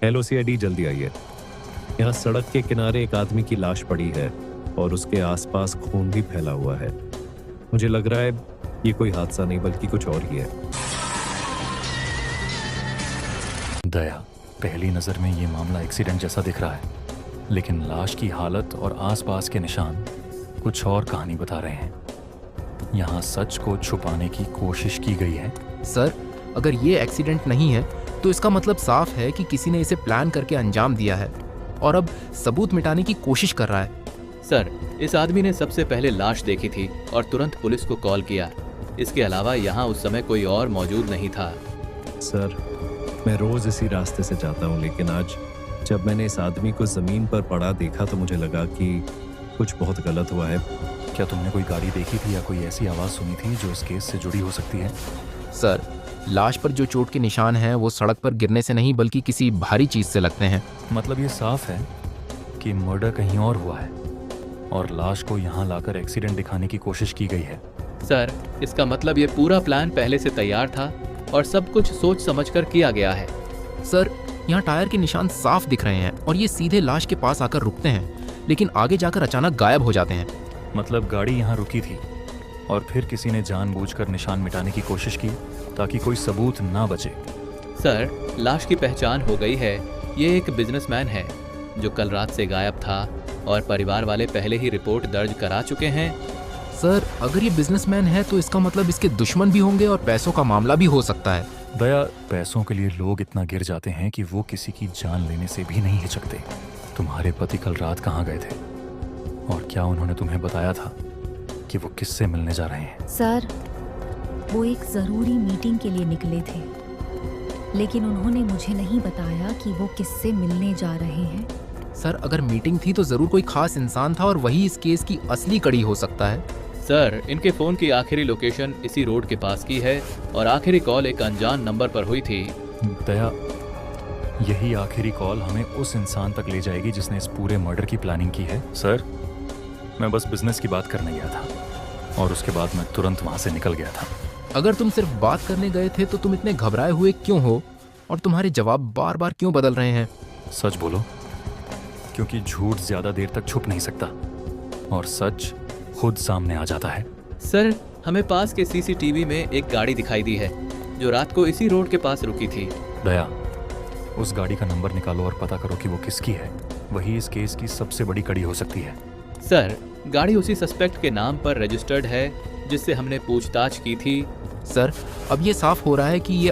Hello CID, जल्दी आइए। यहाँ सड़क के किनारे एक आदमी की लाश पड़ी है और उसके आसपास खून भी फैला हुआ है। मुझे लग रहा है ये कोई हादसा नहीं बल्कि कुछ और ही है। दया, पहली नज़र में ये मामला एक्सीडेंट जैसा दिख रहा है, लेकिन लाश की हालत और आसपास के निशान कुछ और कहानी बता रहे हैं। यहाँ सच को छुपाने की कोशिश की गई है। सर, अगर ये एक्सीडेंट नहीं है तो इसका मतलब साफ है कि किसी ने इसे प्लान करके अंजाम दिया है और अब सबूत मिटाने की कोशिश कर रहा है। सर, इस आदमी ने सबसे पहले लाश देखी थी और तुरंत पुलिस को कॉल किया। इसके अलावा यहाँ उस समय कोई और मौजूद नहीं था। सर, मैं रोज इसी रास्ते से जाता हूँ, लेकिन आज जब मैंने इस आदमी को जमीन पर पड़ा देखा तो मुझे लगा कि कुछ बहुत गलत हुआ है। क्या तुमने कोई गाड़ी देखी थी या कोई ऐसी आवाज़ सुनी थी जो इस केस से जुड़ी हो सकती है? सर, लाश पर जो चोट के निशान हैं वो सड़क पर गिरने से नहीं बल्कि किसी भारी चीज से लगते हैं। मतलब ये साफ है कि मर्डर कहीं और हुआ है और लाश को यहाँ लाकर एक्सीडेंट दिखाने की कोशिश की गई है। सर, इसका मतलब ये पूरा प्लान पहले से तैयार था और सब कुछ सोच समझकर किया गया है। सर, यहाँ टायर के निशान साफ दिख रहे हैं और ये सीधे लाश के पास आकर रुकते हैं, लेकिन आगे जाकर अचानक गायब हो जाते हैं। मतलब गाड़ी यहाँ रुकी थी और फिर किसी ने जानबूझकर निशान मिटाने की कोशिश की ताकि कोई सबूत ना बचे। सर, लाश की पहचान हो गई है। ये एक बिजनेसमैन है जो कल रात से गायब था और परिवार वाले पहले ही रिपोर्ट दर्ज करा चुके हैं। सर, अगर ये बिजनेसमैन है तो इसका मतलब इसके दुश्मन भी होंगे और पैसों का मामला भी हो सकता है। दया, पैसों के लिए लोग इतना गिर जाते हैं कि वो किसी की जान लेने से भी नहीं हिचकते। तुम्हारे पति कल रात कहाँ गए थे और क्या उन्होंने तुम्हें बताया था कि वो किससे मिलने जा रहे हैं? सर, वो एक ज़रूरी मीटिंग के लिए निकले थे, लेकिन उन्होंने मुझे नहीं बताया कि वो किससे मिलने जा रहे हैं। सर, अगर मीटिंग थी तो जरूर कोई खास इंसान था और वही इस केस की असली कड़ी हो सकता है। सर, इनके फ़ोन की आखिरी लोकेशन इसी रोड के पास की है और आखिरी कॉल एक अनजान नंबर पर हुई थी। दया, यही आखिरी कॉल हमें उस इंसान तक ले जाएगी जिसने इस पूरे मर्डर की प्लानिंग की है। सर, मैं बस बिजनेस की बात करने गया था और उसके बाद मैं तुरंत वहाँ से निकल गया था। अगर तुम सिर्फ बात करने गए थे तो तुम इतने घबराए हुए क्यों हो और तुम्हारे जवाब बार बार क्यों बदल रहे हैं? सच बोलो, क्योंकि झूठ ज्यादा देर तक छुप नहीं सकता और सच खुद सामने आ जाता है। सर, हमें पास के सीसीटीवी में एक गाड़ी दिखाई दी है जो रात को इसी रोड के पास रुकी थी। दया, उस गाड़ी का नंबर निकालो और पता करो कि वो किसकी है। वही इस केस की सबसे बड़ी कड़ी हो सकती है। सर, गाड़ी उसी सस्पेक्ट के नाम पर रजिस्टर्ड है जिससे हमने पूछताछ की थी। सर, अब ये साफ हो रहा है कि ये